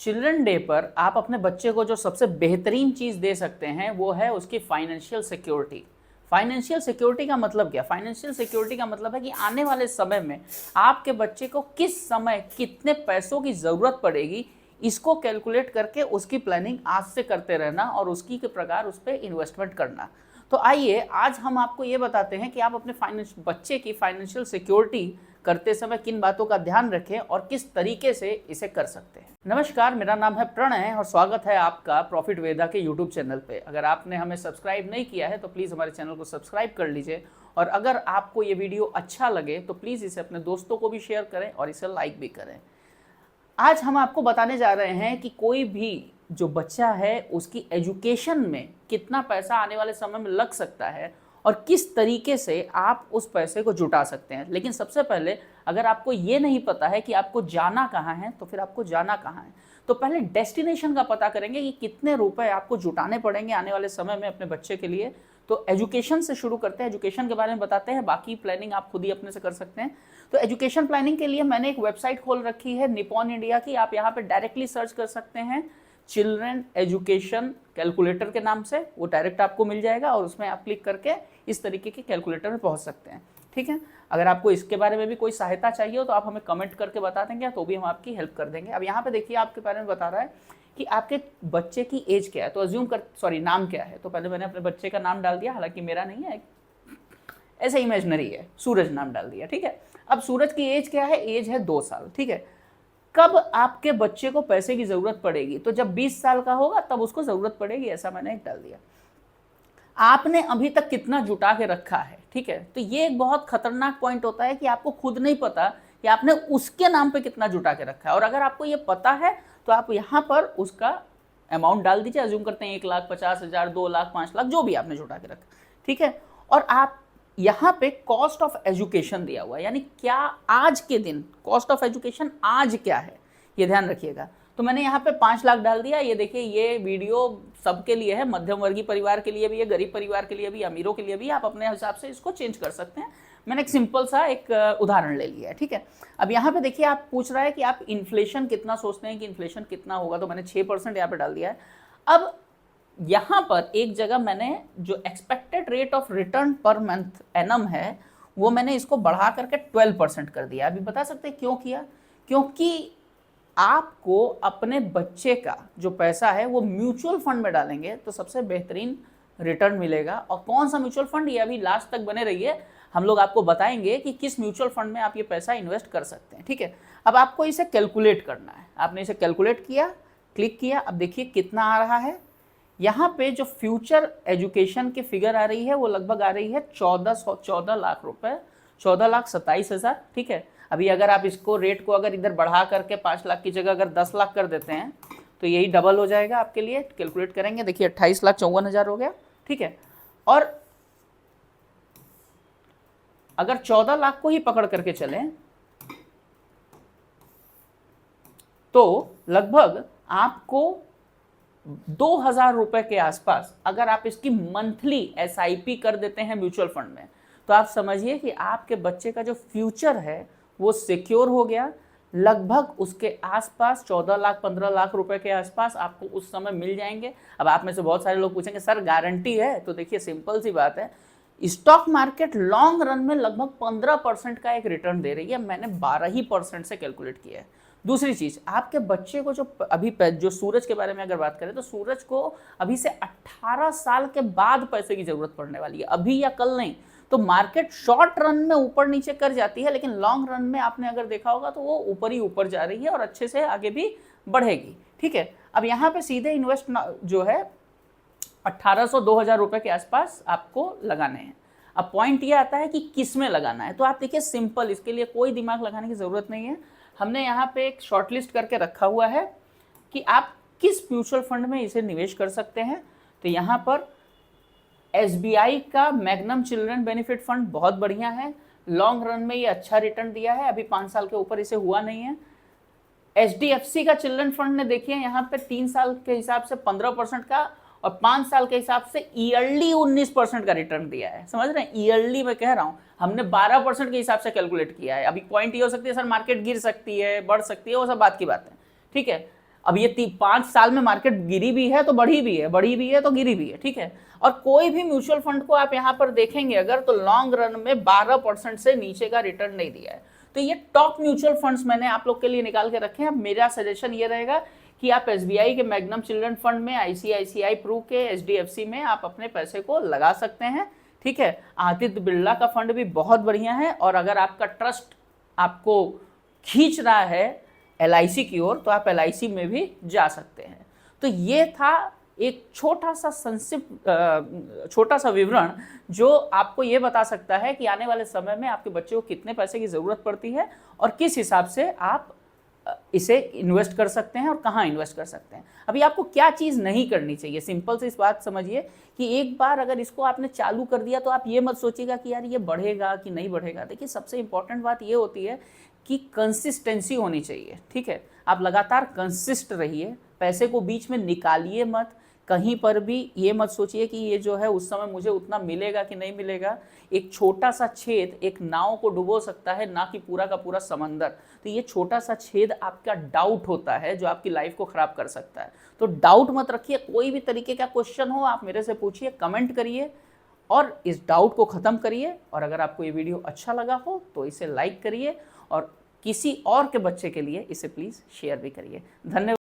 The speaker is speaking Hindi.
चिल्ड्रन डे पर आप अपने बच्चे को जो सबसे बेहतरीन चीज़ दे सकते हैं वो है उसकी फाइनेंशियल सिक्योरिटी। फाइनेंशियल सिक्योरिटी का मतलब क्या? फाइनेंशियल सिक्योरिटी का मतलब है कि आने वाले समय में आपके बच्चे को किस समय कितने पैसों की ज़रूरत पड़ेगी, इसको कैलकुलेट करके उसकी प्लानिंग आज से करते रहना और उसकी के प्रकार उस पर इन्वेस्टमेंट करना। तो आइए आज हम आपको ये बताते हैं कि आप अपने बच्चे की फाइनेंशियल सिक्योरिटी करते समय किन बातों का ध्यान रखें और किस तरीके से इसे कर सकते हैं। नमस्कार, मेरा नाम है प्रणय और स्वागत है आपका प्रॉफिट वेदा के यूट्यूब चैनल पे। अगर आपने हमें सब्सक्राइब नहीं किया है तो प्लीज़ हमारे चैनल को सब्सक्राइब कर लीजिए और अगर आपको ये वीडियो अच्छा लगे तो प्लीज़ इसे अपने दोस्तों को भी शेयर करें और इसे लाइक भी करें। आज हम आपको बताने जा रहे हैं कि कोई भी जो बच्चा है उसकी एजुकेशन में कितना पैसा आने वाले समय में लग सकता है और किस तरीके से आप उस पैसे को जुटा सकते हैं। लेकिन सबसे पहले अगर आपको ये नहीं पता है कि आपको जाना कहाँ है तो फिर आपको जाना कहाँ है, तो पहले डेस्टिनेशन का पता करेंगे कि कितने रुपए आपको जुटाने पड़ेंगे आने वाले समय में अपने बच्चे के लिए। तो एजुकेशन से शुरू करते हैं, एजुकेशन के बारे में बताते हैं, बाकी प्लानिंग आप खुद ही अपने से कर सकते हैं। तो एजुकेशन प्लानिंग के लिए मैंने एक वेबसाइट खोल रखी है निपॉन इंडिया की। आप यहाँ पे डायरेक्टली सर्च कर सकते हैं चिल्ड्रन एजुकेशन कैलकुलेटर के नाम से, वो डायरेक्ट आपको मिल जाएगा और उसमें आप क्लिक करके इस तरीके के कैलकुलेटर में पहुंच सकते हैं। ठीक है, अगर आपको इसके बारे में भी कोई सहायता चाहिए हो तो आप हमें कमेंट करके बता देंगे तो भी हम आपकी हेल्प कर देंगे। अब यहाँ पे देखिए आपके बारे में बता रहा है कि आपके बच्चे की एज क्या है, तो अज्यूम कर नाम क्या है। तो पहले मैंने अपने बच्चे का नाम डाल दिया, हालांकि मेरा नहीं है, ऐसे इमेजिनरी है, सूरज नाम डाल दिया। ठीक है, अब सूरज की एज क्या है? एज है 2 साल। ठीक है, कब आपके बच्चे को पैसे की जरूरत पड़ेगी? तो जब 20 साल का होगा तब उसको जरूरत पड़ेगी, ऐसा मैंने एक डाल दिया। आपने अभी तक कितना जुटा के रखा है? ठीक है, तो ये एक बहुत खतरनाक पॉइंट होता है कि आपको खुद नहीं पता कि आपने उसके नाम पे कितना जुटा के रखा है। और अगर आपको ये पता है तो आप यहाँ पर उसका अमाउंट डाल दीजिए। अज्यूम करते हैं 1,50,000, 2 लाख, 5 लाख, जो भी आपने जुटा के रखा। ठीक है, और आप यहाँ पे कॉस्ट ऑफ एजुकेशन दिया हुआ है, यानी क्या आज के दिन कॉस्ट ऑफ एजुकेशन आज क्या है, ये ध्यान रखिएगा। तो मैंने यहाँ पे 5 लाख डाल दिया। ये देखिए, ये वीडियो सबके लिए है, मध्यम वर्गीय परिवार के लिए भी है, गरीब परिवार के लिए भी, अमीरों के लिए भी। आप अपने हिसाब से इसको चेंज कर सकते हैं। मैंने एक सिंपल सा एक उदाहरण ले लिया है। ठीक है, अब यहाँ पे देखिए, आप पूछ रहा है कि आप इन्फ्लेशन कितना सोचते हैं कि इन्फ्लेशन कितना होगा, तो मैंने 6% यहाँ पे डाल दिया है। अब यहाँ पर एक जगह मैंने जो expected rate of return per month annum है वो मैंने इसको बढ़ा करके 12% कर दिया। अभी बता सकते हैं क्यों किया? क्योंकि आपको अपने बच्चे का जो पैसा है वो म्यूचुअल फंड में डालेंगे तो सबसे बेहतरीन रिटर्न मिलेगा। और कौन सा म्यूचुअल फंड, ये अभी लास्ट तक बने रहिए, हम लोग आपको बताएंगे कि किस म्यूचुअल फंड में आप ये पैसा इन्वेस्ट कर सकते हैं। ठीक है, अब आपको इसे कैलकुलेट करना है। आपने इसे कैलकुलेट किया, क्लिक किया, अब देखिए कितना आ रहा है। यहाँ पे जो फ्यूचर एजुकेशन की फिगर आ रही है वो लगभग आ रही है 14 लाख रुपए, 14,27,000। ठीक है, अभी अगर आप इसको रेट को अगर इधर बढ़ा करके 5 लाख की जगह अगर 10 लाख कर देते हैं तो यही डबल हो जाएगा आपके लिए। कैलकुलेट करेंगे, देखिए 28,54,000 हो गया। ठीक है, और अगर 14 लाख को ही पकड़ करके चलें तो लगभग आपको 2,000 रुपए के आसपास अगर आप इसकी मंथली SIP कर देते हैं म्यूचुअल फंड में, तो आप समझिए कि आपके बच्चे का जो फ्यूचर है वो सिक्योर हो गया। लगभग उसके आसपास 14 लाख 15 लाख रुपए के आसपास आपको उस समय मिल जाएंगे। अब आप में से बहुत सारे लोग पूछेंगे सर गारंटी है? तो देखिए सिंपल सी बात है, स्टॉक मार्केट लॉन्ग रन में लगभग 15% का एक रिटर्न दे रही है। मैंने 12% से कैलकुलेट किया है। दूसरी चीज, आपके बच्चे को जो अभी जो सूरज के बारे में अगर बात करें तो सूरज को अभी से 18 साल के बाद पैसे की जरूरत पड़ने वाली है, अभी या कल नहीं। तो मार्केट शॉर्ट रन में ऊपर नीचे कर जाती है, लेकिन लॉन्ग रन में आपने अगर देखा होगा तो वो ऊपर ही ऊपर जा रही है और अच्छे से आगे भी बढ़ेगी। ठीक है, अब यहाँ पे सीधे इन्वेस्ट जो है 1,800 2,000 रुपए के आसपास आपको लगाने हैं। अब पॉइंट ये आता है कि किस में लगाना है। तो आप देखिए सिंपल, इसके लिए कोई दिमाग लगाने की जरूरत नहीं है। हमने यहाँ पे एक शॉर्टलिस्ट करके रखा हुआ है कि आप किस म्यूचुअल फंड में इसे निवेश कर सकते हैं। तो यहाँ पर SBI का मैग्नम चिल्ड्रन बेनिफिट फंड बहुत बढ़िया है, लॉन्ग रन में ये अच्छा रिटर्न दिया है, अभी 5 साल के ऊपर इसे हुआ नहीं है। HDFC का चिल्ड्रन फंड ने देखिए यहाँ पे 3 साल के हिसाब से 15% का और 5 साल के हिसाब से ईयरली 19% का रिटर्न दिया है। समझ रहे हैं, ईयरली मैं कह रहा हूँ, हमने 12% के हिसाब से कैलकुलेट किया है। अभी पॉइंट ये हो सकती है सर मार्केट गिर सकती है, बढ़ सकती है, वो सब बात की बात है। ठीक है, अब ये 5 साल में मार्केट गिरी भी है तो बढ़ी भी है, बढ़ी भी है तो गिरी भी है, ठीक है। और कोई भी म्यूचुअल फंड को आप यहाँ पर देखेंगे अगर, तो लॉन्ग रन में 12% से नीचे का रिटर्न नहीं दिया है। तो ये टॉप म्यूचुअल फंड्स मैंने आप लोग के लिए निकाल के रखे हैं। मेरा सजेशन ये रहेगा कि आप SBI के मैग्नम चिल्ड्रन फंड में, ICICI प्रू के, HDFC में आप अपने पैसे को लगा सकते हैं, ठीक है। आदित्य बिरला का फंड भी बहुत बढ़िया है, और अगर आपका ट्रस्ट आपको खींच रहा है LIC की ओर, तो आप LIC में भी जा सकते हैं। तो ये था एक छोटा सा संक्षिप्त, छोटा सा विवरण जो आपको ये बता सकता है कि आने वाले समय में आपके बच्चे को कितने पैसे की ज़रूरत पड़ती है और किस हिसाब से आप इसे इन्वेस्ट कर सकते हैं और कहाँ इन्वेस्ट कर सकते हैं। अभी आपको क्या चीज़ नहीं करनी चाहिए, सिंपल से इस बात समझिए कि एक बार अगर इसको आपने चालू कर दिया तो आप ये मत सोचिएगा कि यार ये बढ़ेगा कि नहीं बढ़ेगा। देखिए, सबसे इंपॉर्टेंट बात ये होती है कि कंसिस्टेंसी होनी चाहिए, ठीक है। आप लगातार कंसिस्ट रहिए, पैसे को बीच में निकालिए मत, कहीं पर भी ये मत सोचिए कि ये जो है उस समय मुझे उतना मिलेगा कि नहीं मिलेगा। एक छोटा सा छेद एक नाव को डुबो सकता है, ना कि पूरा का पूरा समंदर। तो ये छोटा सा छेद आपका डाउट होता है जो आपकी लाइफ को खराब कर सकता है। तो डाउट मत रखिए, कोई भी तरीके का क्वेश्चन हो आप मेरे से पूछिए, कमेंट करिए और इस डाउट को ख़त्म करिए। और अगर आपको ये वीडियो अच्छा लगा हो तो इसे लाइक करिए और किसी और के बच्चे के लिए इसे प्लीज़ शेयर भी करिए। धन्यवाद।